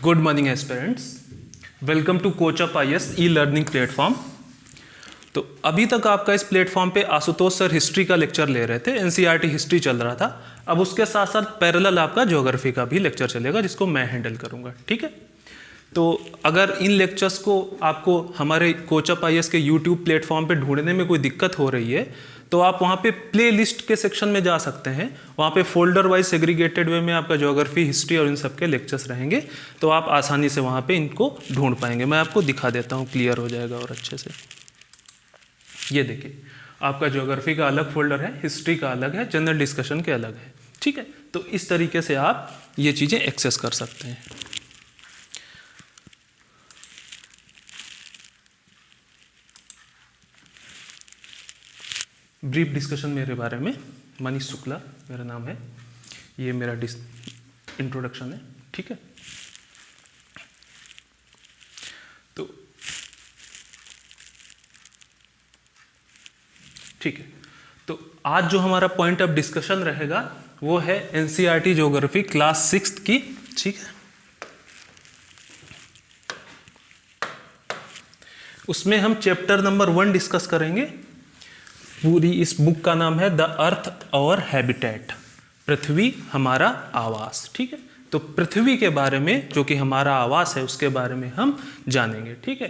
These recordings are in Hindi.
Good morning aspirants, welcome to CoachUp IAS e learning platform. तो अभी तक आपका इस प्लेटफॉर्म पे आशुतोष सर हिस्ट्री का लेक्चर ले रहे थे, एनसीईआरटी हिस्ट्री चल रहा था। अब उसके साथ साथ पैरेलल आपका ज्योग्राफी का भी लेक्चर चलेगा जिसको मैं हैंडल करूंगा, ठीक है। तो अगर इन लेक्चर्स को आपको हमारे कोचअप आईएएस के यूट्यूब प्लेटफॉर्म पे ढूंढने में कोई दिक्कत हो रही है तो आप वहाँ पे प्ले लिस्ट के सेक्शन में जा सकते हैं। वहाँ पे फोल्डर वाइज सेग्रीगेटेड वे में आपका ज्योग्राफी, हिस्ट्री और इन सब के लेक्चर्स रहेंगे, तो आप आसानी से वहाँ पे इनको ढूंढ पाएंगे। मैं आपको दिखा देता हूँ, क्लियर हो जाएगा और अच्छे से। ये देखिए, आपका ज्योग्राफी का अलग फोल्डर है, हिस्ट्री का अलग है, जनरल डिस्कशन के अलग है, ठीक है। तो इस तरीके से आप ये चीज़ें एक्सेस कर सकते हैं। ब्रीफ डिस्कशन मेरे बारे में, मनीष शुक्ला मेरा नाम है, ये मेरा इंट्रोडक्शन है, ठीक है। तो ठीक है, तो आज जो हमारा पॉइंट ऑफ डिस्कशन रहेगा वो है एनसीईआरटी ज्योग्राफी क्लास 6 की, ठीक है। उसमें हम चैप्टर नंबर 1 डिस्कस करेंगे। पूरी इस बुक का नाम है द अर्थ और हैबिटेट, पृथ्वी हमारा आवास, ठीक है। तो पृथ्वी के बारे में, जो कि हमारा आवास है, उसके बारे में हम जानेंगे, ठीक है।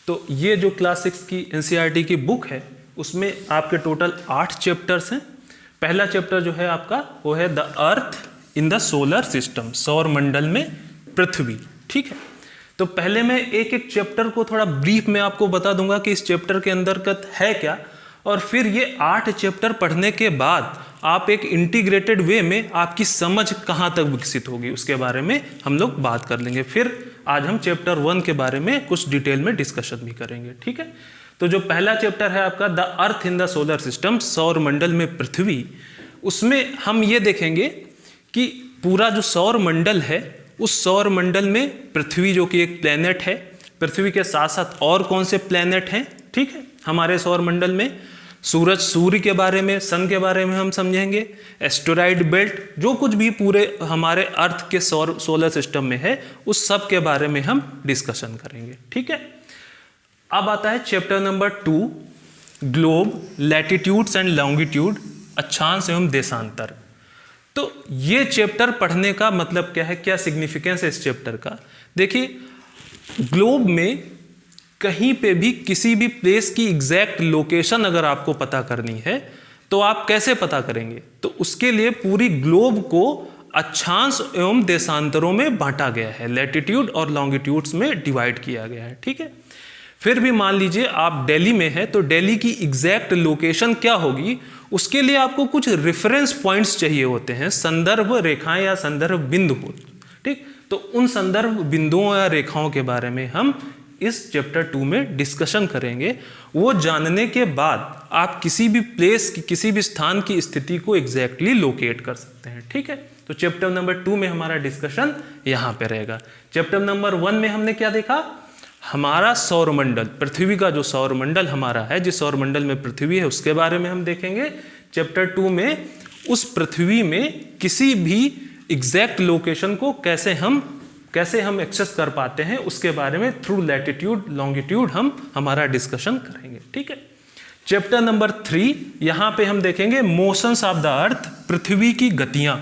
तो ये जो क्लास 6 की एनसीईआरटी की बुक है उसमें आपके टोटल 8 चैप्टर्स हैं। पहला चैप्टर जो है आपका वो है the earth in the solar system, सौर मंडल में पृथ्वी, ठीक है। तो पहले मैं एक एक चैप्टर को थोड़ा ब्रीफ में आपको बता दूंगा कि इस चैप्टर के अंतर्गत है क्या, और फिर ये 8 चैप्टर पढ़ने के बाद आप एक इंटीग्रेटेड वे में आपकी समझ कहाँ तक विकसित होगी उसके बारे में हम लोग बात कर लेंगे। फिर आज हम चैप्टर 1 के बारे में कुछ डिटेल में डिस्कशन भी करेंगे, ठीक है। तो जो पहला चैप्टर है आपका the earth in the solar system, सौर मंडल में पृथ्वी, उसमें हम ये देखेंगे कि पूरा जो सौर मंडल है उस सौर मंडल में पृथ्वी जो कि एक प्लेनेट है, पृथ्वी के साथ साथ और कौन से प्लेनेट हैं, ठीक है, हमारे सौर मंडल में। सूरज, सूर्य के बारे में, सन के बारे में हम समझेंगे। एस्टेरॉइड बेल्ट, जो कुछ भी पूरे हमारे अर्थ के सोलर सिस्टम में है उस सब के बारे में हम डिस्कशन करेंगे, ठीक है। अब आता है chapter number 2, globe, latitudes and longitude, अक्षांश एवं देशांतर। तो ये चैप्टर पढ़ने का मतलब क्या है, क्या सिग्निफिकेंस है इस चैप्टर का। देखिए, ग्लोब में कहीं पे भी किसी भी प्लेस की एग्जैक्ट लोकेशन अगर आपको पता करनी है तो आप कैसे पता करेंगे, तो उसके लिए पूरी ग्लोब को अक्षांश एवं देशांतरों में बांटा गया है, लैटिट्यूड और लॉन्गिट्यूड्स में डिवाइड किया गया है, ठीक है। फिर भी मान लीजिए आप दिल्ली में हैं तो दिल्ली की एग्जैक्ट लोकेशन क्या होगी, उसके लिए आपको कुछ रेफरेंस पॉइंट्स चाहिए होते हैं, संदर्भ रेखाएं या संदर्भ बिंदु, ठीक। तो उन संदर्भ बिंदुओं या रेखाओं के बारे में हम इस चैप्टर 2 में डिस्कशन करेंगे। वो जानने के बाद आप किसी भी प्लेस की, किसी भी स्थान की स्थिति को एग्जैक्टली लोकेट कर सकते हैं, ठीक है। तो चैप्टर नंबर 2 में हमारा डिस्कशन यहाँ पे रहेगा। चैप्टर नंबर 1 में हमने क्या देखा, हमारा सौरमंडल, पृथ्वी का जो सौरमंडल हमारा है, जिस सौरमंडल में पृथ्वी है उसके बारे में हम देखेंगे। चैप्टर 2 में उस पृथ्वी में किसी भी एग्जैक्ट लोकेशन को कैसे हम एक्सेस कर पाते हैं उसके बारे में थ्रू लैटिट्यूड लॉन्गिट्यूड हम हमारा डिस्कशन करेंगे, ठीक है। चैप्टर नंबर 3, यहां पे हम देखेंगे मोशंस ऑफ द अर्थ, पृथ्वी की गतियां,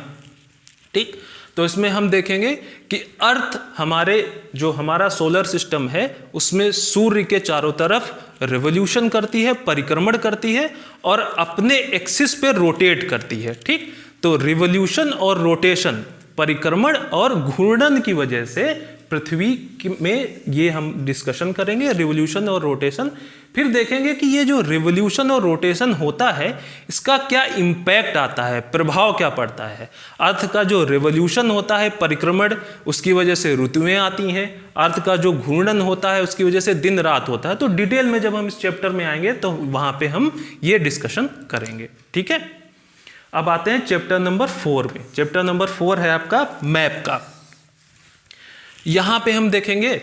ठीक। तो इसमें हम देखेंगे कि अर्थ हमारा सोलर सिस्टम है उसमें सूर्य के चारों तरफ रिवोल्यूशन करती है, परिक्रमण करती है और अपने एक्सिस पे रोटेट करती है, ठीक। तो रिवोल्यूशन और रोटेशन, परिक्रमण और घूर्णन की वजह से पृथ्वी में ये हम डिस्कशन करेंगे, रिवोल्यूशन और रोटेशन। फिर देखेंगे कि ये जो रिवोल्यूशन और रोटेशन होता है इसका क्या इम्पैक्ट आता है, प्रभाव क्या पड़ता है। अर्थ का जो रिवोल्यूशन होता है, परिक्रमण, उसकी वजह से ऋतुएं आती हैं। अर्थ का जो घूर्णन होता है उसकी वजह से दिन रात होता है। तो डिटेल में जब हम इस चैप्टर में आएंगे तो वहां पे हम ये डिस्कशन करेंगे, ठीक है। अब आते हैं चैप्टर नंबर 4 में। चैप्टर नंबर 4 है आपका मैप का। यहां पे हम देखेंगे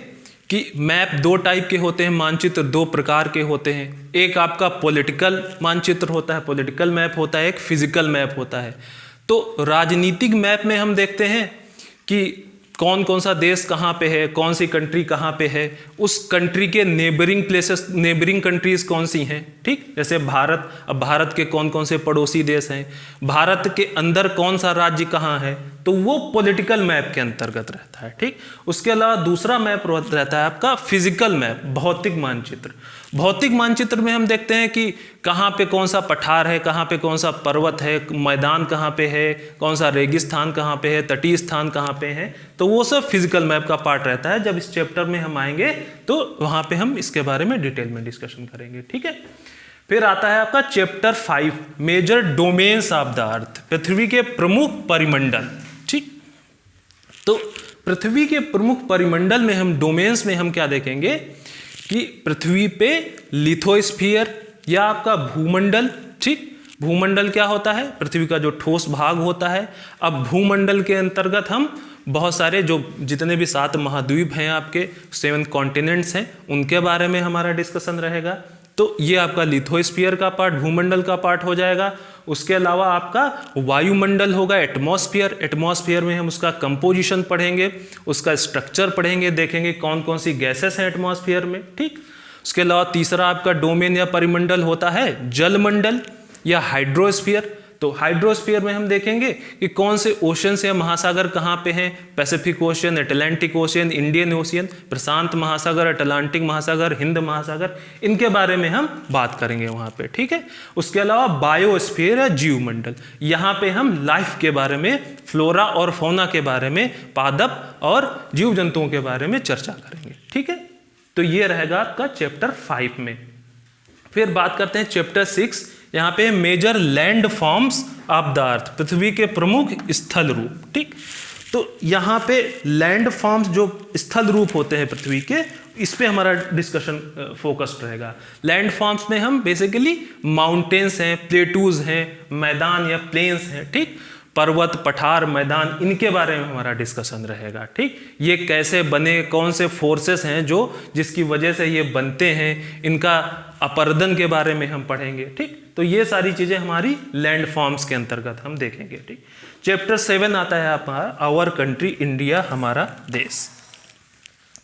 कि मैप 2 टाइप के होते हैं, मानचित्र 2 प्रकार के होते हैं। एक आपका पॉलिटिकल मानचित्र होता है, पॉलिटिकल मैप होता है, एक फिजिकल मैप होता है। तो राजनीतिक मैप में हम देखते हैं कि कौन कौन सा देश कहाँ पे है, कौन सी कंट्री कहाँ पे है, उस कंट्री के नेबरिंग प्लेसेस, नेबरिंग कंट्रीज कौन सी हैं, ठीक। जैसे भारत, अब भारत के कौन कौन से पड़ोसी देश हैं, भारत के अंदर कौन सा राज्य कहाँ है, तो वो पॉलिटिकल मैप के अंतर्गत रहता है, ठीक। उसके अलावा दूसरा मैप रहता है आपका फिजिकल मैप, भौतिक मानचित्र। भौतिक मानचित्र में हम देखते हैं कि कहाँ पे कौन सा पठार है, कहाँ पे कौन सा पर्वत है, मैदान कहाँ पे है, कौन सा रेगिस्तान कहाँ पे है, तटीय स्थान कहाँ पे है, तो वो सब फिजिकल मैप का पार्ट रहता है। जब इस चैप्टर में हम आएंगे तो वहाँ पे हम इसके बारे में डिटेल में डिस्कशन करेंगे, ठीक है। फिर आता है आपका chapter 5, major domains of the earth, पृथ्वी के प्रमुख परिमंडल, ठीक। तो पृथ्वी के प्रमुख परिमंडल में हम डोमेन्स में हम क्या देखेंगे कि पृथ्वी पे लिथोस्फीयर या आपका भूमंडल, ठीक। भूमंडल क्या होता है, पृथ्वी का जो ठोस भाग होता है। अब भूमंडल के अंतर्गत हम बहुत सारे जो जितने भी 7 महाद्वीप हैं, आपके 7 कॉन्टिनेंट्स हैं, उनके बारे में हमारा डिस्कशन रहेगा। तो ये आपका लिथोस्फीयर का पार्ट, भूमंडल का पार्ट हो जाएगा। उसके अलावा आपका वायुमंडल होगा, एटमॉस्फेयर। एटमॉस्फेयर में हम उसका कंपोजिशन पढ़ेंगे, उसका स्ट्रक्चर पढ़ेंगे, देखेंगे कौन कौन सी गैसेस हैं एटमॉस्फेयर में, ठीक। उसके अलावा तीसरा आपका डोमेन या परिमंडल होता है जलमंडल या हाइड्रोस्फीयर। तो हाइड्रोस्फीयर में हम देखेंगे कि कौन से ओशंस या महासागर कहाँ पे हैं, Pacific Ocean, Atlantic Ocean, Indian Ocean, प्रशांत महासागर, अटलांटिक महासागर, हिंद महासागर, इनके बारे में हम बात करेंगे वहाँ पे, ठीक है। उसके अलावा बायोस्फीयर या जीवमंडल, यहाँ पे हम लाइफ के बारे में, फ्लोरा और फौना के बारे में, पादप और जीव जंतुओं के बारे में चर्चा करेंगे, ठीक है। तो ये रहेगा आपका चैप्टर 5 में। फिर बात करते हैं चैप्टर 6, यहाँ पे major land forms of the earth, पृथ्वी के प्रमुख स्थल रूप, ठीक। तो यहाँ पे लैंड फॉर्म्स जो स्थल रूप होते हैं पृथ्वी के, इस पे हमारा डिस्कशन फोकस्ड रहेगा। लैंड फॉर्म्स में हम बेसिकली माउंटेन्स हैं, प्लेटूज हैं, मैदान या प्लेन्स हैं, ठीक। पर्वत, पठार, मैदान, इनके बारे में हमारा डिस्कशन रहेगा, ठीक। ये कैसे बने, कौन से फोर्सेस हैं जो जिसकी वजह से ये बनते हैं, इनका अपर्दन के बारे में हम पढ़ेंगे, ठीक। तो ये सारी चीजें हमारी लैंड फॉर्म्स के अंतर्गत हम देखेंगे, ठीक। चैप्टर 7 आता है आपका आवर कंट्री, इंडिया, हमारा देश,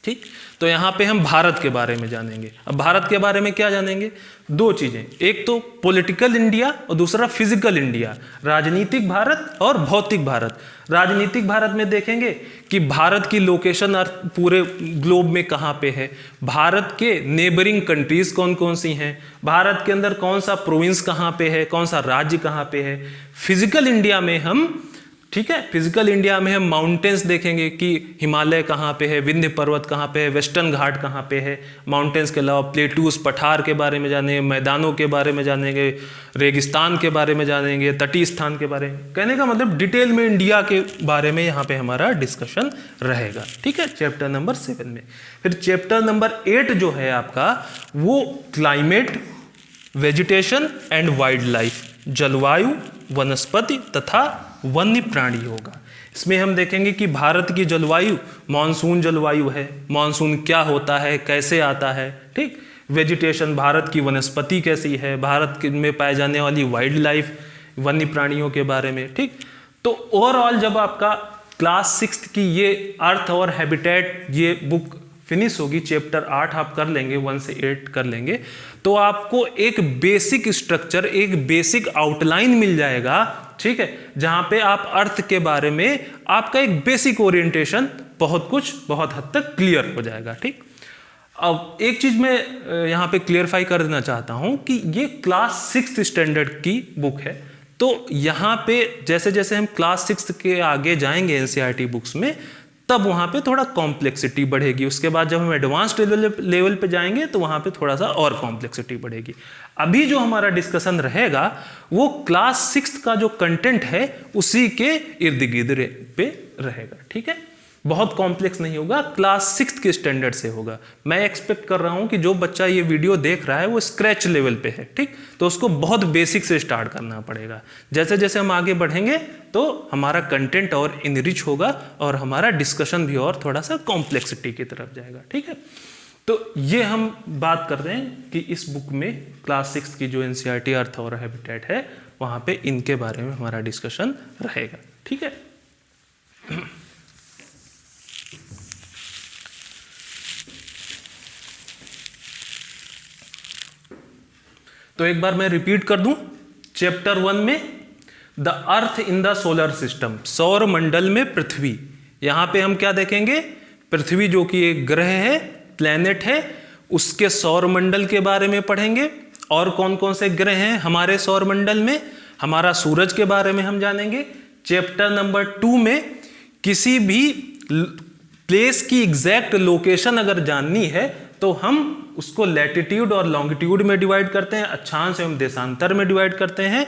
ठीक। तो यहाँ पे हम भारत के बारे में जानेंगे। अब भारत के बारे में क्या जानेंगे, 2 चीजें, एक तो पॉलिटिकल इंडिया और दूसरा फिजिकल इंडिया, राजनीतिक भारत और भौतिक भारत। राजनीतिक भारत में देखेंगे कि भारत की लोकेशन पूरे ग्लोब में कहाँ पे है, भारत के नेबरिंग कंट्रीज कौन कौन सी हैं, भारत के अंदर कौन सा प्रोविंस कहाँ पे है, कौन सा राज्य कहाँ पे है। फिजिकल इंडिया में हम, ठीक है, फिजिकल इंडिया में हम माउंटेन्स देखेंगे कि हिमालय कहाँ पे है, विंध्य पर्वत कहाँ पे है, वेस्टर्न घाट कहाँ पे है। माउंटेन्स के अलावा प्लेटूज, पठार के बारे में जानेंगे, मैदानों के बारे में जानेंगे, रेगिस्तान के बारे में जानेंगे, तटीय स्थान के बारे में। कहने का मतलब डिटेल में इंडिया के बारे में यहाँ पे हमारा डिस्कशन रहेगा, ठीक है, चैप्टर नंबर 7 में। फिर चैप्टर नंबर 8 जो है आपका, वो climate, vegetation and wild life, जलवायु, वनस्पति तथा वन्य प्राणी होगा। इसमें हम देखेंगे कि भारत की जलवायु मानसून जलवायु है, मानसून क्या होता है, कैसे आता है, ठीक। वेजिटेशन, भारत की वनस्पति कैसी है, भारत में पाए जाने वाली वाइल्ड लाइफ, वन्य प्राणियों के बारे में, ठीक। तो ओवरऑल जब आपका क्लास 6 की ये अर्थ और हैबिटेट ये बुक फिनिश होगी, चैप्टर 8 आप कर लेंगे, 1 से 8 कर लेंगे, तो आपको एक बेसिक स्ट्रक्चर, एक बेसिक आउटलाइन मिल जाएगा, ठीक है, जहां पे आप अर्थ के बारे में आपका एक बेसिक ओरिएंटेशन बहुत कुछ बहुत हद तक क्लियर हो जाएगा, ठीक। अब एक चीज मैं यहाँ पे क्लियरफाई कर देना चाहता हूं कि ये क्लास 6th स्टैंडर्ड की बुक है। तो यहाँ पे जैसे जैसे हम क्लास 6 के आगे जाएंगे एनसीईआरटी बुक्स में, तब वहाँ पे थोड़ा कॉम्प्लेक्सिटी बढ़ेगी। उसके बाद जब हम एडवांस्ड लेवल पे जाएंगे तो वहाँ पे थोड़ा सा और कॉम्प्लेक्सिटी बढ़ेगी। अभी जो हमारा डिस्कशन रहेगा वो क्लास 6 का जो कंटेंट है उसी के इर्द गिर्द पे रहेगा, ठीक है। बहुत कॉम्प्लेक्स नहीं होगा, क्लास 6 के स्टैंडर्ड से होगा। मैं एक्सपेक्ट कर रहा हूं कि जो बच्चा ये वीडियो देख रहा है वो स्क्रैच लेवल पे है, ठीक। तो उसको बहुत बेसिक से स्टार्ट करना पड़ेगा। जैसे जैसे हम आगे बढ़ेंगे तो हमारा कंटेंट और इनरिच होगा और हमारा डिस्कशन भी और थोड़ा सा कॉम्प्लेक्सिटी की तरफ जाएगा, ठीक है। तो ये हम बात कर रहे हैं कि इस बुक में क्लास 6 की जो एनसीईआरटी अर्थ और हैबिटेट है वहां पे इनके बारे में हमारा डिस्कशन रहेगा, ठीक है। तो एक बार मैं रिपीट कर दूं, चैप्टर 1 में the earth in the solar system, सौर मंडल में पृथ्वी। यहां पे हम क्या देखेंगे, पृथ्वी जो कि एक ग्रह है, प्लेनेट है, उसके सौर मंडल के बारे में पढ़ेंगे। और कौन कौन से ग्रह हैं हमारे सौर मंडल में, हमारा सूरज के बारे में हम जानेंगे। चैप्टर नंबर 2 में किसी भी प्लेस की एग्जैक्ट लोकेशन अगर जाननी है तो हम उसको लैटिट्यूड और लॉन्गिट्यूड में डिवाइड करते हैं, अक्षांश एवं देशांतर में डिवाइड करते हैं।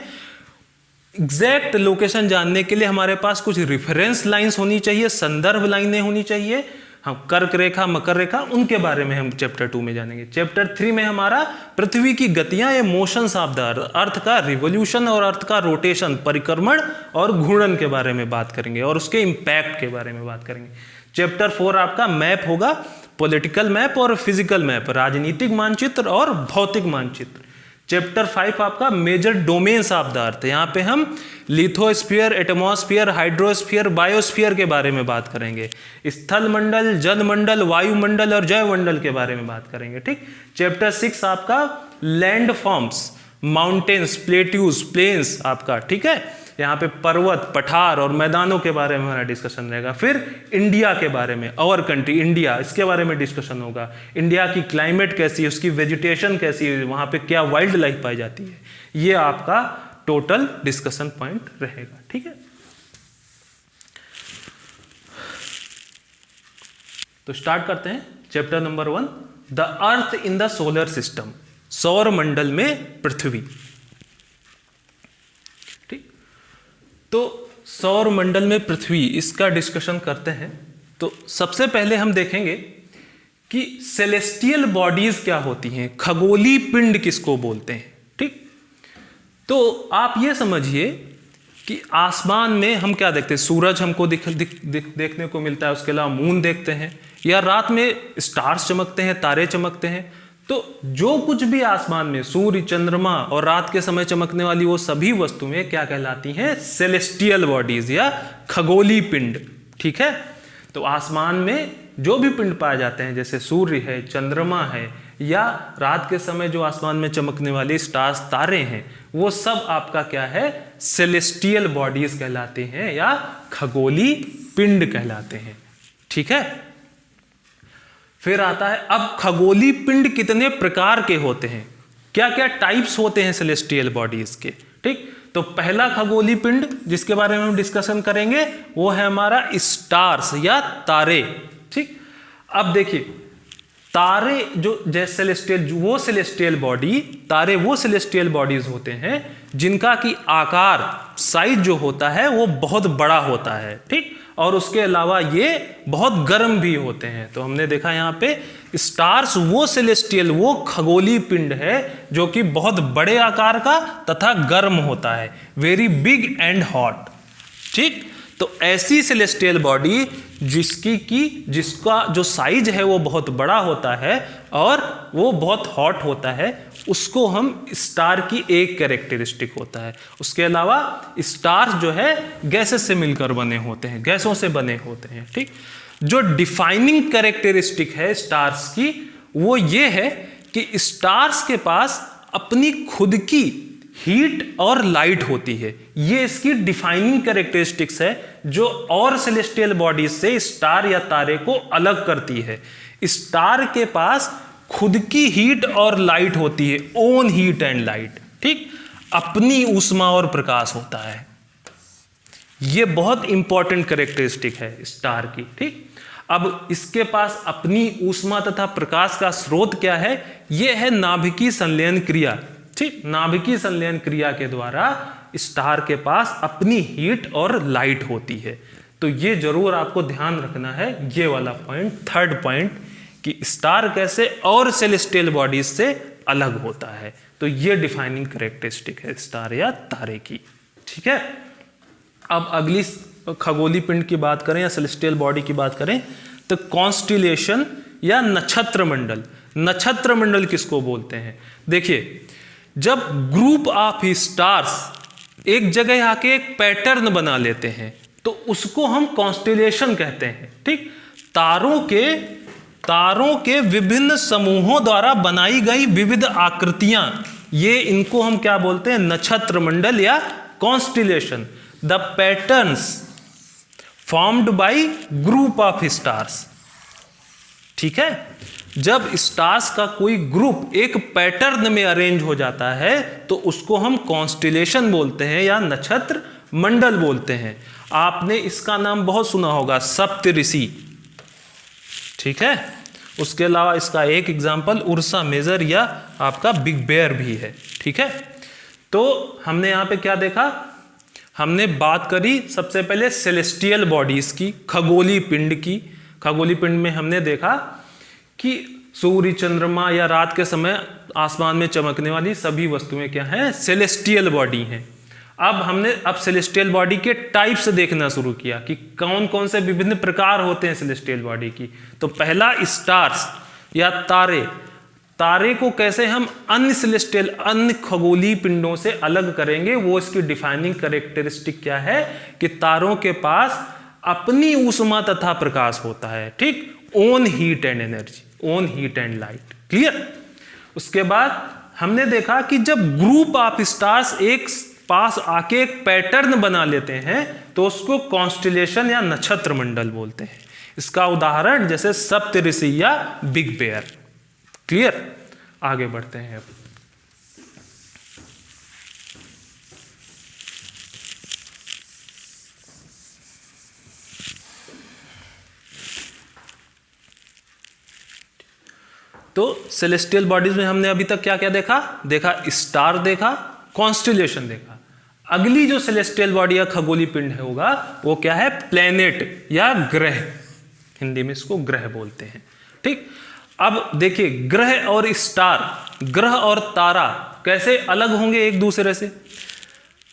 एग्जैक्ट लोकेशन जानने के लिए हमारे पास कुछ रेफरेंस लाइंस होनी चाहिए, संदर्भ लाइनें होनी चाहिए। हम कर्क रेखा, मकर रेखा, उनके बारे में हम चैप्टर 2 में जानेंगे। चैप्टर 3 में हमारा पृथ्वी की गतियां या मोशंस ऑफ द अर्थ, अर्थ का रिवोल्यूशन और अर्थ का रोटेशन, परिक्रमण और घूर्णन के बारे में बात करेंगे और उसके इंपैक्ट के बारे में बात करेंगे। चैप्टर 4 आपका मैप होगा, पॉलिटिकल मैप और फिजिकल मैप, राजनीतिक मानचित्र और भौतिक मानचित्र। चैप्टर 5 आपका major domains of the earth, यहाँ पे हम लिथोस्फीयर, एटमॉस्फेयर, हाइड्रोस्फीयर, बायोस्फीयर के बारे में बात करेंगे। स्थल मंडल, जल मंडल, वायुमंडल और जैवमंडल के बारे में बात करेंगे। ठीक। चैप्टर 6 आपका landforms, mountains, plateaus, plains आपका, ठीक है, यहाँ पे पर्वत, पठार और मैदानों के बारे में हमारा डिस्कशन रहेगा। फिर इंडिया के बारे में, आवर कंट्री इंडिया, इसके बारे में डिस्कशन होगा। इंडिया की क्लाइमेट कैसी है, उसकी वेजिटेशन कैसी है, वहाँ पे क्या वाइल्ड लाइफ पाई जाती है, ये आपका टोटल डिस्कशन पॉइंट रहेगा। ठीक है, तो स्टार्ट करते हैं। Chapter number 1, the earth in the solar system, सौर मंडल में पृथ्वी। तो सौर मंडल में पृथ्वी, इसका डिस्कशन करते हैं। तो सबसे पहले हम देखेंगे कि सेलेस्टियल बॉडीज क्या होती हैं, खगोलीय पिंड किसको बोलते हैं। ठीक, तो आप ये समझिए कि आसमान में हम क्या देखते हैं, सूरज हमको देखने को मिलता है, उसके अलावा मून देखते हैं, या रात में स्टार्स चमकते हैं, तारे चमकते हैं। तो जो कुछ भी आसमान में सूर्य, चंद्रमा और रात के समय चमकने वाली वो सभी वस्तुएं क्या कहलाती हैं, सेलेस्टियल बॉडीज या खगोलीय पिंड। ठीक है, तो आसमान में जो भी पिंड पाए जाते हैं, जैसे सूर्य है, चंद्रमा है, या रात के समय जो आसमान में चमकने वाले स्टार्स, तारे हैं, वो सब आपका क्या है, सेलेस्टियल बॉडीज कहलाते हैं या खगोलीय पिंड कहलाते हैं। ठीक है, फिर आता है अब खगोलीय पिंड कितने प्रकार के होते हैं, क्या क्या टाइप्स होते हैं सेलेस्टियल बॉडीज के। ठीक, तो पहला खगोलीय पिंड जिसके बारे में हम डिस्कशन करेंगे वो है हमारा स्टार्स या तारे। ठीक, अब देखिए तारे जो जैसे सेलेस्टियल, वो सेलेस्टियल बॉडी, तारे वो सेलेस्टियल बॉडीज होते हैं जिनका की आकार, साइज जो होता है वो बहुत बड़ा होता है। ठीक, और उसके अलावा ये बहुत गर्म भी होते हैं। तो हमने देखा यहाँ पे स्टार्स वो सेलेस्टियल, वो खगोलीय पिंड है जो कि बहुत बड़े आकार का तथा गर्म होता है, वेरी बिग एंड हॉट। ठीक, तो ऐसी सेलेस्टियल बॉडी जिसका जो साइज है वो बहुत बड़ा होता है और वो बहुत हॉट होता है, उसको हम स्टार की एक कैरेक्टरिस्टिक होता है। उसके अलावा स्टार्स जो है गैसेस से मिलकर बने होते हैं, गैसों से बने होते हैं। ठीक, जो डिफाइनिंग कैरेक्टरिस्टिक है स्टार्स की वो ये है कि स्टार्स के पास अपनी खुद की हीट और लाइट होती है, ये इसकी डिफाइनिंग कैरेक्टरिस्टिक्स है जो और सेलेस्टियल बॉडीज से स्टार या तारे को अलग करती है। स्टार के पास खुद की हीट और लाइट होती है, ओन हीट एंड लाइट। ठीक, अपनी ऊष्मा और प्रकाश होता है, ये बहुत इंपॉर्टेंट कैरेक्टरिस्टिक है स्टार की। ठीक, अब इसके पास अपनी ऊष्मा तथा प्रकाश का स्रोत क्या है, यह है नाभिकीय संलयन क्रिया। ठीक, नाभिकीय संलयन क्रिया के द्वारा स्टार के पास अपनी हीट और लाइट होती है। तो ये जरूर आपको ध्यान रखना है, ये वाला पॉइंट, थर्ड पॉइंट, कि स्टार कैसे और सेलेस्टियल बॉडीज से अलग होता है। तो ये डिफाइनिंग कैरेक्टरिस्टिक है स्टार या तारे की। ठीक है, अब अगली खगोलीय पिंड की बात करें या सेलेस्टियल बॉडी की बात करें तो कॉन्स्टिलेशन या नक्षत्र मंडल। नक्षत्र मंडल किसको बोलते हैं, देखिए जब ग्रुप ऑफ स्टार्स एक जगह आके एक पैटर्न बना लेते हैं तो उसको हम कॉन्स्टिलेशन कहते हैं। ठीक, तारों के विभिन्न समूहों द्वारा बनाई गई विविध आकृतियां ये इनको हम क्या बोलते हैं, नक्षत्र मंडल या constellation. The patterns formed by group of stars. ठीक है, जब स्टार्स का कोई ग्रुप एक पैटर्न में अरेंज हो जाता है तो उसको हम कॉन्स्टिलेशन बोलते हैं या नक्षत्र मंडल बोलते हैं। आपने इसका नाम बहुत सुना होगा, सप्तऋषि। ठीक है, उसके अलावा इसका एक एग्जाम्पल उर्सा मेजर या आपका बिग बेयर भी है। ठीक है, तो हमने यहाँ पे क्या देखा, हमने बात करी सबसे पहले सेलेस्टियल बॉडीज की, खगोली पिंड की। खगोली पिंड में हमने देखा कि सूर्य, चंद्रमा या रात के समय आसमान में चमकने वाली सभी वस्तुएं क्या हैं, सेलेस्टियल बॉडी हैं। अब सेलेस्टियल बॉडी के टाइप्स देखना शुरू किया कि कौन कौन से विभिन्न प्रकार होते हैं सेलेस्टियल बॉडी की। तो पहला स्टार्स या तारे। तारे को कैसे हम अन्य सेलेस्टियल, अन्य खगोलीय पिंडों से अलग करेंगे, वो इसकी डिफाइनिंग कैरेक्टरिस्टिक क्या है कि तारों के पास अपनी ऊष्मा तथा प्रकाश होता है। ठीक, own heat and energy, own heat and light. Clear. उसके बाद हमने देखा कि जब ग्रुप ऑफ स्टार्स एक पास आके एक पैटर्न बना लेते हैं तो उसको कॉन्स्टिलेशन या नक्षत्र मंडल बोलते हैं। इसका उदाहरण जैसे सप्तऋषि या बिग बेयर। क्लियर। आगे बढ़ते हैं अब। तो सेलेस्टियल बॉडीज में हमने अभी तक क्या क्या देखा स्टार देखा, कॉन्स्टिलेशन देखा। अगली जो सेलेस्टियल बॉडी या खगोलीय पिंड होगा वो क्या है, प्लेनेट या ग्रह। हिंदी में इसको ग्रह बोलते हैं। ठीक, अब देखिए ग्रह और स्टार, ग्रह और तारा कैसे अलग होंगे एक दूसरे से।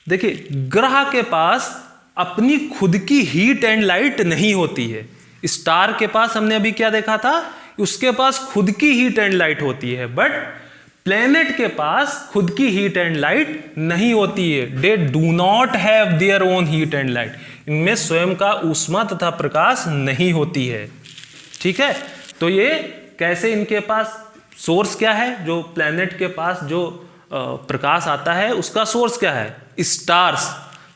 देखिए ग्रह के पास अपनी खुद की हीट एंड लाइट नहीं होती है। स्टार के पास हमने अभी क्या देखा था, उसके पास खुद की हीट एंड लाइट होती है, बट प्लेनेट के पास खुद की हीट एंड लाइट नहीं होती है। They do not have their own heat and light. इनमें स्वयं का ऊष्मा तथा प्रकाश नहीं होती है। ठीक है, तो ये कैसे, इनके पास सोर्स क्या है, जो प्लेनेट के पास जो प्रकाश आता है उसका सोर्स क्या है, स्टार्स,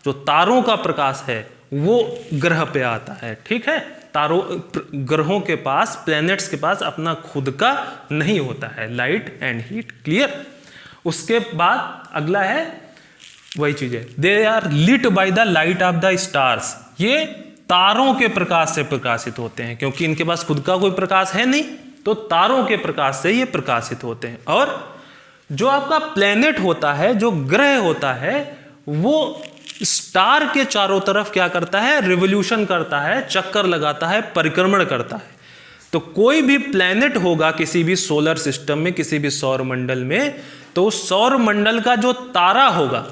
जो तारों का प्रकाश है वो ग्रह पे आता है। ठीक है, ग्रहों के पास, प्लैनेट्स के पास अपना खुद का नहीं होता है लाइट एंड हीट। क्लियर। उसके बाद अगला है वही चीज है, they are lit by the light of the stars. ये तारों के प्रकाश से प्रकाशित होते हैं, क्योंकि इनके पास खुद का कोई प्रकाश है नहीं, तो तारों के प्रकाश से ये प्रकाशित होते हैं। और जो आपका प्लैनेट होता है, जो ग्रह होता है, वो स्टार के चारों तरफ क्या करता है, रिवोल्यूशन करता है, चक्कर लगाता है, परिक्रमण करता है। तो कोई भी प्लैनेट होगा किसी भी सोलर सिस्टम में, किसी भी सौर मंडल में, तो उस सौर मंडल का जो तारा होगा,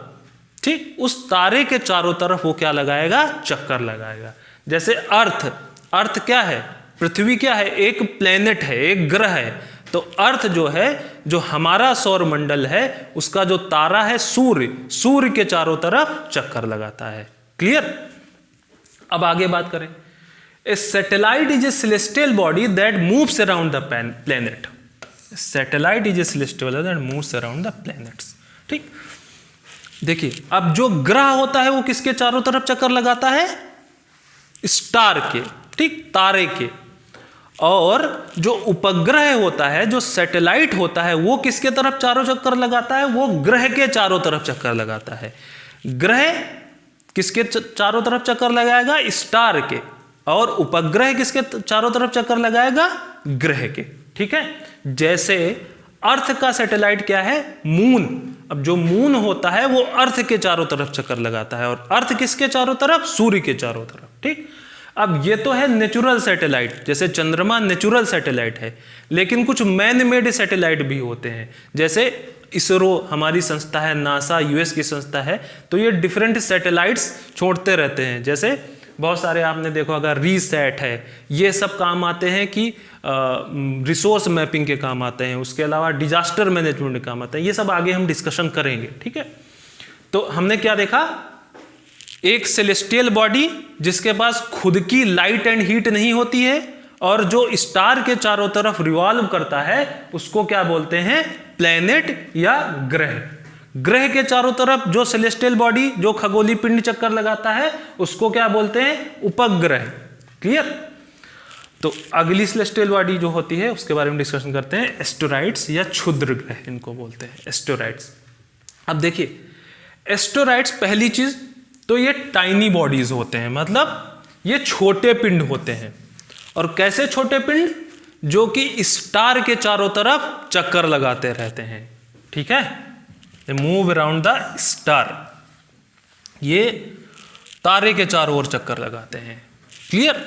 ठीक, उस तारे के चारों तरफ वो क्या लगाएगा, चक्कर लगाएगा। जैसे अर्थ क्या है, पृथ्वी क्या है, एक प्लैनेट है, एक ग्रह है। तो अर्थ जो है, जो हमारा सौर मंडल है, उसका जो तारा है सूर्य के चारों तरफ चक्कर लगाता है। क्लियर। अब आगे बात करें, a satellite is a celestial body that moves around the planet. Satellite is a celestial body that moves around the planets. ठीक, देखिए अब जो ग्रह होता है वो किसके चारों तरफ चक्कर लगाता है, स्टार के, ठीक, तारे के। और जो उपग्रह होता है, जो सैटेलाइट होता है, वो किसके तरफ चारों चक्कर लगाता है, वो ग्रह के चारों तरफ चक्कर लगाता है। ग्रह किसके चारों तरफ चक्कर लगाएगा, स्टार के। और उपग्रह किसके चारों तरफ चक्कर लगाएगा, ग्रह के। ठीक है, जैसे अर्थ का सैटेलाइट क्या है, मून। अब जो मून होता है वो अर्थ के चारों तरफ चक्कर लगाता है, और अर्थ किसके चारों तरफ, सूर्य के चारों तरफ। ठीक, अब ये तो है नेचुरल सैटेलाइट, जैसे चंद्रमा नेचुरल सैटेलाइट है। लेकिन कुछ मैन मेड सैटेलाइट भी होते हैं, जैसे इसरो हमारी संस्था है, नासा यूएस की संस्था है, तो ये डिफरेंट सैटेलाइट्स छोड़ते रहते हैं। जैसे बहुत सारे आपने देखो, अगर रीसैट है, ये सब काम आते हैं कि रिसोर्स मैपिंग के काम आते हैं। उसके अलावा डिजास्टर मैनेजमेंट के काम आते हैं। ये सब आगे हम डिस्कशन करेंगे। ठीक है, तो हमने क्या देखा, एक सेलेस्टियल बॉडी जिसके पास खुद की लाइट एंड हीट नहीं होती है, और जो स्टार के चारों तरफ रिवॉल्व करता है, उसको क्या बोलते हैं, प्लैनेट या ग्रह। ग्रह के चारों तरफ जो सेलेस्टियल बॉडी, जो खगोलीय पिंड चक्कर लगाता है, उसको क्या बोलते हैं? उपग्रह। क्लियर? तो अगली सेलेस्टियल बॉडी जो होती है उसके बारे में डिस्कशन करते हैं, एस्टेरॉइड्स या क्षुद्र ग्रह इनको बोलते हैं, एस्टेरॉइड्स। अब देखिए एस्टेरॉइड्स, पहली चीज तो ये टाइनी बॉडीज होते हैं, मतलब ये छोटे पिंड होते हैं। और कैसे छोटे पिंड? जो कि स्टार के चारों तरफ चक्कर लगाते रहते हैं। ठीक है, they move around the star, ये तारे के चारों ओर चक्कर लगाते हैं। क्लियर?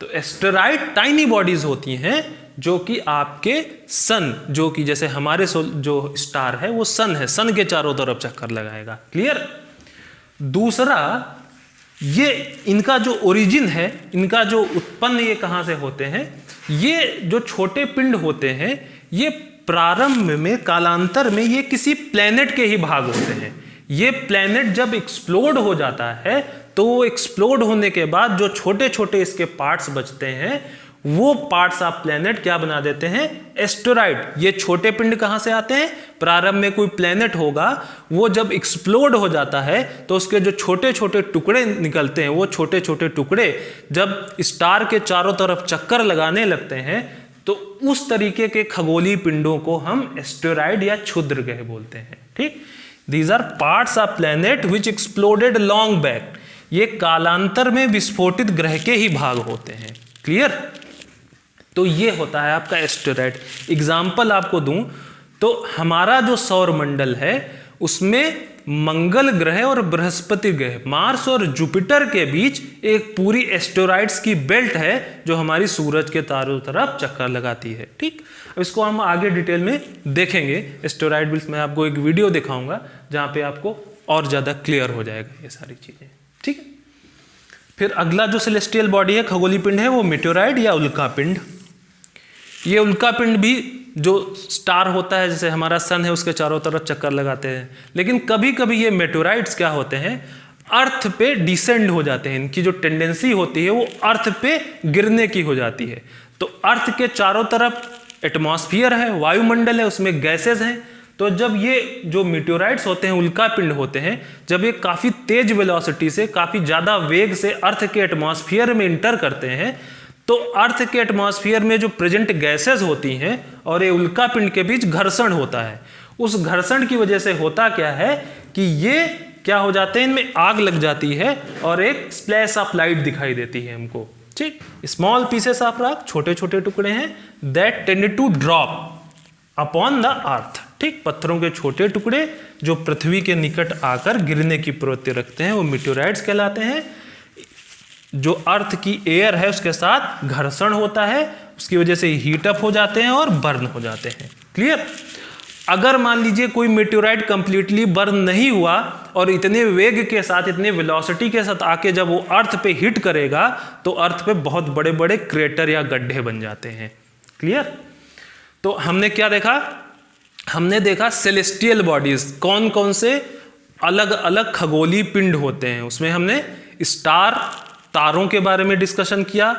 तो एस्टेरॉइड टाइनी बॉडीज होती हैं जो कि आपके सन, जो कि जैसे हमारे जो स्टार है वो सन है, सन के चारों तरफ चक्कर लगाएगा। क्लियर? दूसरा, ये इनका जो ओरिजिन है, इनका जो उत्पन्न ये कहां से होते हैं? ये जो छोटे पिंड होते हैं ये प्रारंभ में, कालांतर में ये किसी प्लेनेट के ही भाग होते हैं। ये प्लेनेट जब एक्सप्लोड हो जाता है तो वो एक्सप्लोड होने के बाद जो छोटे छोटे इसके पार्ट्स बचते हैं, वो पार्ट्स ऑफ प्लेनेट क्या बना देते हैं? एस्टेरॉइड। ये छोटे पिंड कहां से आते हैं? प्रारंभ में कोई प्लेनेट होगा, वो जब एक्सप्लोड हो जाता है तो उसके जो छोटे छोटे टुकड़े निकलते हैं, वो छोटे छोटे टुकड़े जब स्टार के चारों तरफ चक्कर लगाने लगते हैं तो उस तरीके के खगोलीय पिंडों को हम एस्टेरॉइड या क्षुद्र ग्रह बोलते हैं। ठीक? These are parts of planet which exploded long back. ये कालांतर में विस्फोटित ग्रह के ही भाग होते हैं। क्लियर? तो ये होता है आपका एस्टेरॉइड। एग्जाम्पल आपको दूं तो हमारा जो सौर मंडल है उसमें मंगल ग्रह और बृहस्पति ग्रह, मार्स और जुपिटर के बीच एक पूरी एस्टेरॉइड्स की बेल्ट है जो हमारी सूरज के चारों तरफ चक्कर लगाती है। ठीक? अब इसको हम आगे डिटेल में देखेंगे। एस्टेरॉइड बेल्ट में आपको एक वीडियो दिखाऊंगा जहां पे आपको और ज्यादा क्लियर हो जाएगा ये सारी चीजें। ठीक है? फिर अगला जो सेलेस्टियल बॉडी है, खगोलीय पिंड है, वो मेटेओराइड या उल्का पिंड। ये उल्का पिंड भी जो स्टार होता है, जैसे हमारा सन है, उसके चारों तरफ चक्कर लगाते हैं। लेकिन कभी कभी ये मेटेओराइड्स क्या होते हैं? अर्थ पे डिसेंड हो जाते हैं। इनकी जो टेंडेंसी होती है वो अर्थ पे गिरने की हो जाती है। तो अर्थ के चारों तरफ एटमॉस्फियर है, वायुमंडल है, उसमें गैसेज हैं। तो जब ये जो मेटेओराइड्स होते हैं, उल्का पिंड होते हैं, जब ये काफी तेज वेलोसिटी से, काफी ज्यादा वेग से अर्थ के एटमॉस्फियर में इंटर करते हैं, तो अर्थ के एटमॉस्फियर में जो प्रेजेंट गैसेस होती हैं और ये उल्का पिंड के बीच घर्षण होता है। उस घर्षण की वजह से होता क्या है कि ये क्या हो जाते हैं, इनमें आग लग जाती है और एक स्प्लैश ऑफ लाइट दिखाई देती है हमको। ठीक? स्मॉल पीसेस ऑफ रॉक, छोटे छोटे टुकड़े हैं, that tend to drop upon the earth. ठीक? पत्थरों के छोटे टुकड़े जो पृथ्वी के निकट आकर गिरने की प्रवृत्ति रखते हैं, वो मेटेओराइड्स कहलाते हैं। जो अर्थ की एयर है उसके साथ घर्षण होता है, उसकी वजह से हीट अप हो जाते हैं और बर्न हो जाते हैं। क्लियर? अगर मान लीजिए कोई मेटेओराइड कंप्लीटली बर्न नहीं हुआ और इतने वेग के साथ, इतने वेलोसिटी के साथ आके जब वो अर्थ पे हिट करेगा तो अर्थ पे बहुत बड़े बड़े क्रेटर या गड्ढे बन जाते हैं। क्लियर? तो हमने क्या देखा? हमने देखा सेलेस्टियल बॉडीज, कौन कौन से अलग अलग खगोलीय पिंड होते हैं। उसमें हमने स्टार, तारों के बारे में डिस्कशन किया।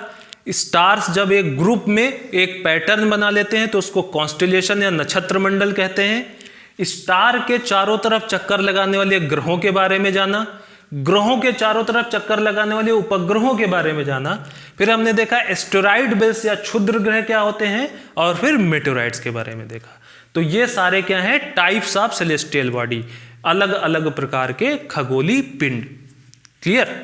स्टार्स जब एक ग्रुप में एक पैटर्न बना लेते हैं तो उसको कॉन्स्टेलेशन या नक्षत्र मंडल कहते हैं। स्टार के चारों तरफ चक्कर लगाने वाले ग्रहों के बारे में जाना, ग्रहों के चारों तरफ चक्कर लगाने वाले उपग्रहों के बारे में जाना। फिर हमने देखा एस्टेरॉइड बेल्ट या क्षुद्र ग्रह क्या होते हैं, और फिर मेटेओराइड्स के बारे में देखा। तो ये सारे क्या हैं? टाइप्स ऑफ सेलेस्टियल बॉडी, अलग अलग प्रकार के खगोलीय पिंड। क्लियर?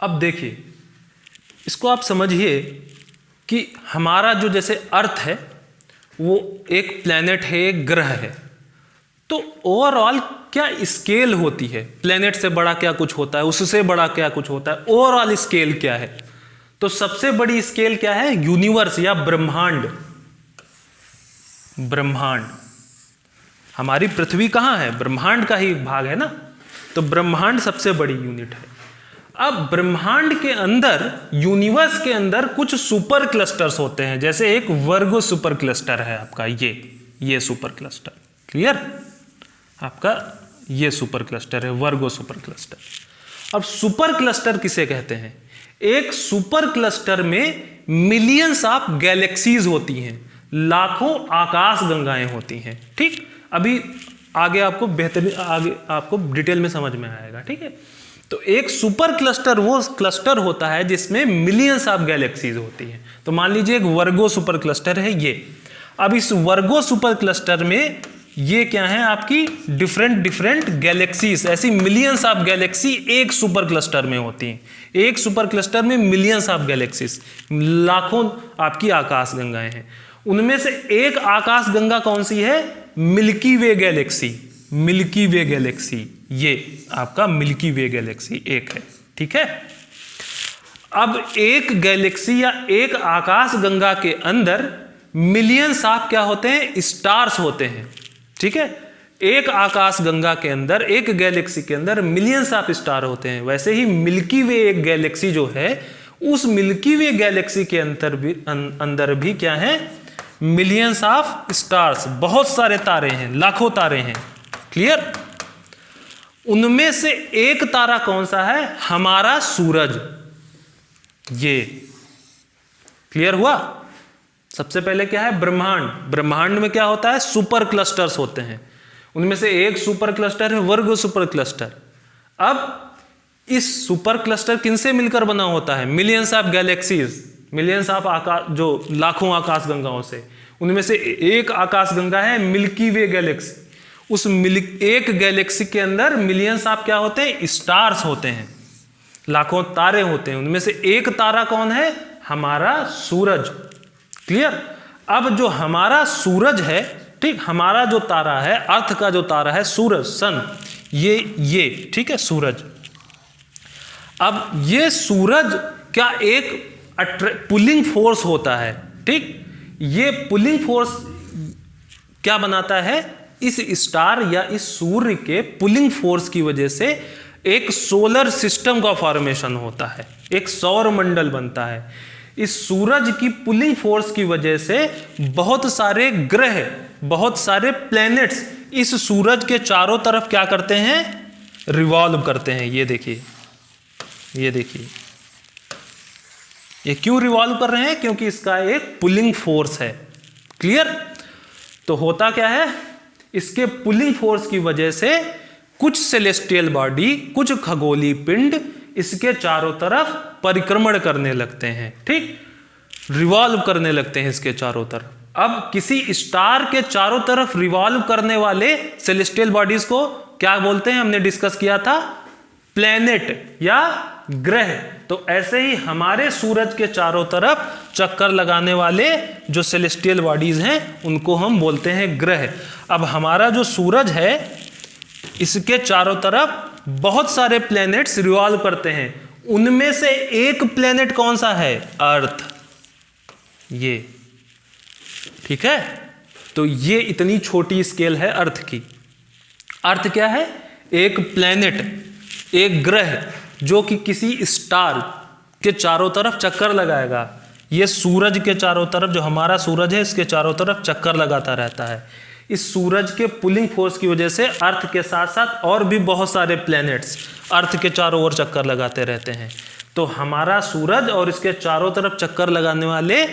अब देखिए, इसको आप समझिए कि हमारा जो जैसे अर्थ है वो एक प्लेनेट है, एक ग्रह है। तो ओवरऑल क्या स्केल होती है? प्लेनेट से बड़ा क्या कुछ होता है, उससे बड़ा क्या कुछ होता है, ओवरऑल स्केल क्या है? तो सबसे बड़ी स्केल क्या है? यूनिवर्स या ब्रह्मांड। ब्रह्मांड, हमारी पृथ्वी कहाँ है? ब्रह्मांड का ही भाग है ना। तो ब्रह्मांड सबसे बड़ी यूनिट है। अब ब्रह्मांड के अंदर, यूनिवर्स के अंदर कुछ सुपर क्लस्टर्स होते हैं। जैसे एक वर्गो सुपर क्लस्टर है आपका, ये सुपर क्लस्टर। क्लियर? आपका ये सुपर क्लस्टर है, वर्गो सुपर क्लस्टर। अब सुपर क्लस्टर किसे कहते हैं? एक सुपर क्लस्टर में मिलियंस ऑफ गैलेक्सीज होती हैं, लाखों आकाश गंगाएं होती हैं। ठीक, अभी आगे आपको बेहतरीन, आगे आपको डिटेल में समझ में आएगा। ठीक है, तो एक सुपर क्लस्टर वो क्लस्टर होता है जिसमें मिलियंस ऑफ गैलेक्सीज होती हैं। तो मान लीजिए एक वर्गो सुपर क्लस्टर है ये। अब इस वर्गो सुपर क्लस्टर में ये क्या है, आपकी डिफरेंट गैलेक्सीज, ऐसी मिलियंस ऑफ गैलेक्सी एक सुपर क्लस्टर में होती हैं। एक सुपर क्लस्टर में मिलियंस ऑफ गैलेक्सीज, लाखों आपकी आकाश गंगाएं हैं। उनमें से एक आकाश गंगा कौन सी है? मिल्की वे गैलेक्सी। मिल्की वे गैलेक्सी, ये आपका मिल्की वे गैलेक्सी एक है। ठीक है, अब एक गैलेक्सी या एक आकाश गंगा के अंदर मिलियंस ऑफ क्या होते हैं? स्टार्स होते हैं। ठीक है, एक आकाश गंगा के अंदर, एक गैलेक्सी के अंदर मिलियंस ऑफ स्टार होते हैं। वैसे ही मिल्की वे एक गैलेक्सी जो है, उस मिल्की वे गैलेक्सी के अंदर भी क्या है? मिलियंस ऑफ स्टार्स, बहुत सारे तारे हैं, लाखों तारे हैं। क्लियर? उनमें से एक तारा कौन सा है? हमारा सूरज। ये क्लियर हुआ? सबसे पहले क्या है? ब्रह्मांड। ब्रह्मांड में क्या होता है? सुपर क्लस्टर्स होते हैं। उनमें से एक सुपर क्लस्टर है वर्गो सुपर क्लस्टर। अब इस सुपर क्लस्टर किनसे मिलकर बना होता है? Millions of galaxies, millions of आकाश, जो लाखों आकाश गंगाओं से। उनमें से एक आकाश गंगा है मिल्की वे गैलेक्सी। उस एक गैलेक्सी के अंदर मिलियंस ऑफ क्या होते हैं? स्टार्स होते हैं, लाखों तारे होते हैं। उनमें से एक तारा कौन है? हमारा सूरज। क्लियर? अब जो हमारा सूरज है, ठीक, हमारा जो तारा है, अर्थ का जो तारा है सूरज, सन, ये ठीक है, सूरज। अब ये सूरज क्या एक पुलिंग फोर्स होता है। ठीक, ये पुलिंग फोर्स क्या बनाता है? इस स्टार या इस सूर्य के पुलिंग फोर्स की वजह से एक सोलर सिस्टम का फॉर्मेशन होता है, एक सौर मंडल बनता है। इस सूरज की पुलिंग फोर्स की वजह से बहुत सारे ग्रह, बहुत सारे प्लैनेट्स इस सूरज के चारों तरफ क्या करते हैं? रिवॉल्व करते हैं। ये देखिए, ये देखिए, ये क्यों रिवॉल्व कर रहे हैं? क्योंकि इसका एक पुलिंग फोर्स है। क्लियर? तो होता क्या है? इसके पुलिंग फोर्स की वजह से कुछ सेलेस्टियल बॉडी, कुछ खगोलीय पिंड इसके चारों तरफ परिक्रमण करने लगते हैं। ठीक, रिवॉल्व करने लगते हैं इसके चारों तरफ। अब किसी स्टार के चारों तरफ रिवॉल्व करने वाले सेलेस्टियल बॉडीज को क्या बोलते हैं? हमने डिस्कस किया था, प्लैनेट या ग्रह। तो ऐसे ही हमारे सूरज के चारों तरफ चक्कर लगाने वाले जो सेलेस्टियल बॉडीज हैं उनको हम बोलते हैं ग्रह। अब हमारा जो सूरज है, इसके चारों तरफ बहुत सारे प्लैनेट्स रिवॉल्व करते हैं। उनमें से एक प्लैनेट कौन सा है? अर्थ। ये ठीक है, तो ये इतनी छोटी स्केल है अर्थ की। अर्थ क्या है? एक प्लैनेट, एक ग्रह जो कि किसी स्टार के चारों तरफ चक्कर लगाएगा। ये सूरज के चारों तरफ, जो हमारा सूरज है, इसके चारों तरफ चक्कर लगाता रहता है। इस सूरज के पुलिंग फोर्स की वजह से अर्थ के साथ साथ और भी बहुत सारे प्लैनेट्स अर्थ के चारों ओर चक्कर लगाते रहते हैं। तो हमारा सूरज और इसके चारों तरफ चक्कर लगाने वाले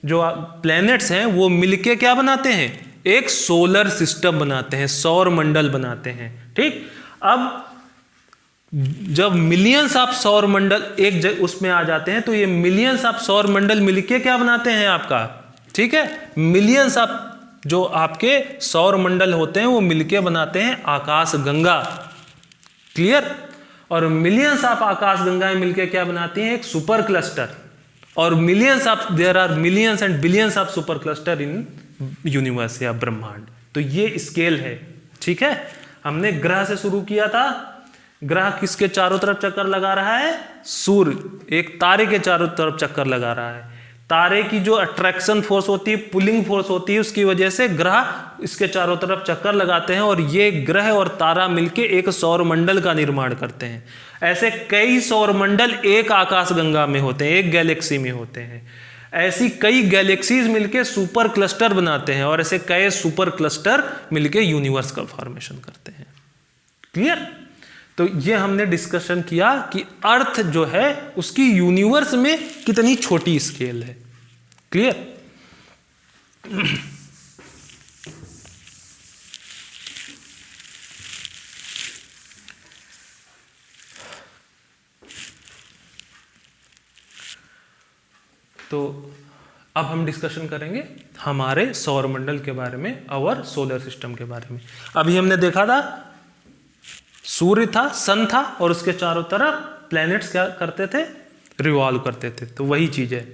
जो प्लैनेट्स हैं वो मिलके क्या बनाते हैं? एक सोलर सिस्टम बनाते हैं, सौर मंडल बनाते हैं। ठीक, अब जब मिलियंस ऑफ सौर मंडल एक उसमें आ जाते हैं तो ये मिलियंस ऑफ सौर मंडल मिलके क्या बनाते हैं आपका? ठीक है, मिलियंस ऑफ जो आपके सौर मंडल होते हैं वो मिलके बनाते हैं आकाश गंगा। क्लियर? और मिलियंस ऑफ आकाश गंगाएं मिलके क्या बनाती हैं? एक सुपर क्लस्टर। और millions of, there are millions and billions of super cluster in universe या ब्रह्मांड। तो ये स्केल है। ठीक है, हमने ग्रह से शुरू किया था। ग्रह किसके चारों तरफ चक्कर लगा रहा है? सूर्य एक तारे के चारों तरफ चक्कर लगा रहा है। तारे की जो अट्रैक्शन फोर्स होती है, पुलिंग फोर्स होती है, उसकी वजह से ग्रह इसके चारों तरफ चक्कर लगाते हैं और ये ग्रह और तारा मिलके एक सौर मंडल का निर्माण करते हैं। ऐसे कई सौर मंडल एक आकाश गंगा में होते हैं, एक गैलेक्सी में होते हैं। ऐसी कई गैलेक्सीज मिलके सुपर क्लस्टर बनाते हैं और ऐसे कई सुपर क्लस्टर मिलके यूनिवर्स का फॉर्मेशन करते हैं। क्लियर? तो ये हमने डिस्कशन किया कि अर्थ जो है उसकी यूनिवर्स में कितनी छोटी स्केल है। क्लियर? तो अब हम डिस्कशन करेंगे हमारे सौरमंडल के बारे में, आवर सोलर सिस्टम के बारे में। अभी हमने देखा था सूर्य था, सन था, और उसके चारों तरफ प्लैनेट्स क्या करते थे? रिवॉल्व करते थे। तो वही चीज है,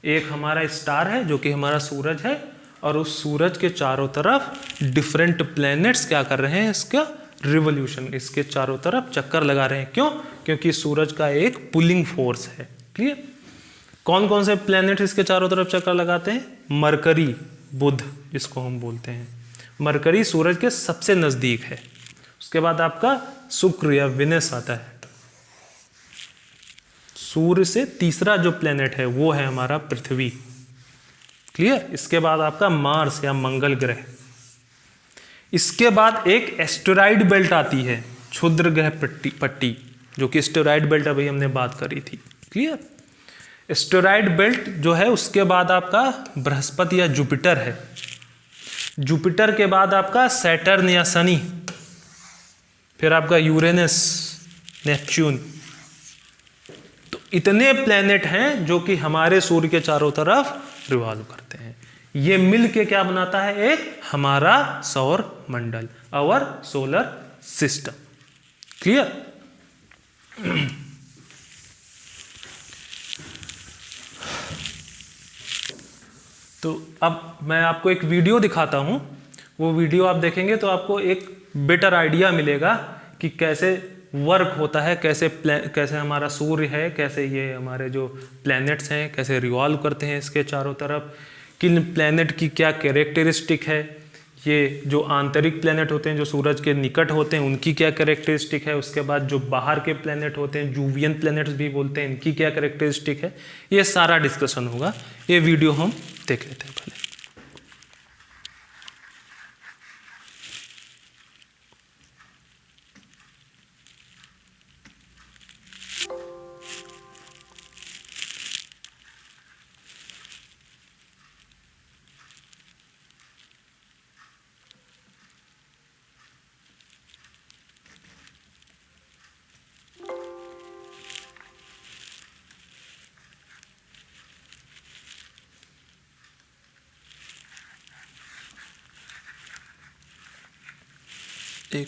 एक हमारा स्टार है जो कि हमारा सूरज है, और उस सूरज के चारों तरफ डिफरेंट प्लैनेट्स क्या कर रहे हैं? इसका रिवोल्यूशन, इसके चारों तरफ चक्कर लगा रहे हैं। क्यों? क्योंकि सूरज का एक पुलिंग फोर्स है। क्लियर? कौन कौन से प्लैनेट इसके चारों तरफ चक्कर लगाते हैं? मरकरी, बुध जिसको हम बोलते हैं। मरकरी सूरज के सबसे नजदीक है। उसके बाद आपका शुक्र या विनस आता है। सूर्य से तीसरा जो प्लैनेट है वो है हमारा पृथ्वी। क्लियर? इसके बाद आपका मार्स या मंगल ग्रह। इसके बाद एक एस्टेरॉइड बेल्ट आती है, क्षुद्र ग्रह पट्टी, जो कि एस्टेरॉइड बेल्ट अभी हमने बात करी थी। क्लियर? एस्टेरॉइड बेल्ट जो है उसके बाद आपका बृहस्पति या जुपिटर है। जुपिटर के बाद आपका सैटर्न या शनि, फिर आपका यूरेनस, नेपच्यून। तो इतने प्लैनेट हैं जो कि हमारे सूर्य के चारों तरफ रिवॉल्व करते हैं। ये मिल के क्या बनाता है? एक हमारा सौर मंडल, आवर सोलर सिस्टम। क्लियर? तो अब मैं आपको एक वीडियो दिखाता हूं। वो वीडियो आप देखेंगे तो आपको एक बेटर आइडिया मिलेगा कि कैसे वर्क होता है, कैसे हमारा सूर्य है, कैसे ये हमारे जो प्लैनेट्स हैं कैसे रिवॉल्व करते हैं इसके चारों तरफ, किन प्लैनेट की क्या कैरेक्टरिस्टिक है, ये जो आंतरिक प्लैनेट होते हैं जो सूरज के निकट होते हैं उनकी क्या कैरेक्टरिस्टिक है, उसके बाद जो बाहर के प्लैनेट होते हैं जूवियन प्लैनेट्स भी बोलते हैं, इनकी क्या कैरेक्टरिस्टिक है, ये सारा डिस्कशन होगा। ये वीडियो हम देख लेते हैं पहले। एक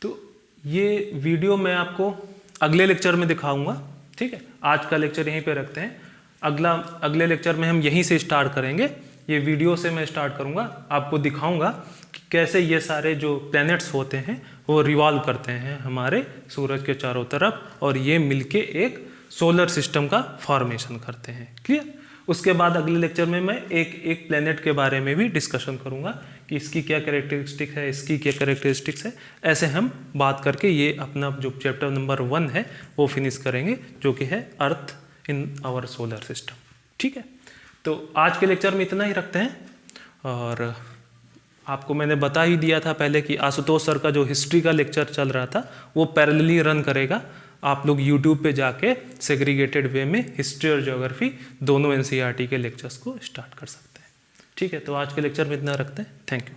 तो ये वीडियो मैं आपको अगले लेक्चर में दिखाऊंगा। ठीक है, आज का लेक्चर यहीं पे रखते हैं। अगले लेक्चर में हम यहीं से स्टार्ट करेंगे। ये वीडियो से मैं स्टार्ट करूंगा, आपको दिखाऊंगा कि कैसे ये सारे जो प्लैनेट्स होते हैं वो रिवॉल्व करते हैं हमारे सूरज के चारों तरफ और ये मिलके एक सोलर सिस्टम का फॉर्मेशन करते हैं। क्लियर? उसके बाद अगले लेक्चर में मैं एक एक प्लैनेट के बारे में भी डिस्कशन करूंगा कि इसकी क्या कैरेक्टरिस्टिक है, इसकी क्या कैरेक्टरिस्टिक्स है। ऐसे हम बात करके ये अपना जो चैप्टर नंबर 1 है वो फिनिश करेंगे, जो कि है अर्थ इन आवर सोलर सिस्टम। ठीक है, तो आज के लेक्चर में इतना ही रखते हैं। और आपको मैंने बता ही दिया था पहले कि आशुतोष सर का जो हिस्ट्री का लेक्चर चल रहा था वो पैरेलली रन करेगा। आप लोग YouTube पे जाके सेग्रीगेटेड वे में हिस्ट्री और ज्योग्राफी दोनों NCERT के लेक्चर्स को स्टार्ट कर सकते हैं। ठीक है, तो आज के लेक्चर में इतना रखते हैं। Thank you.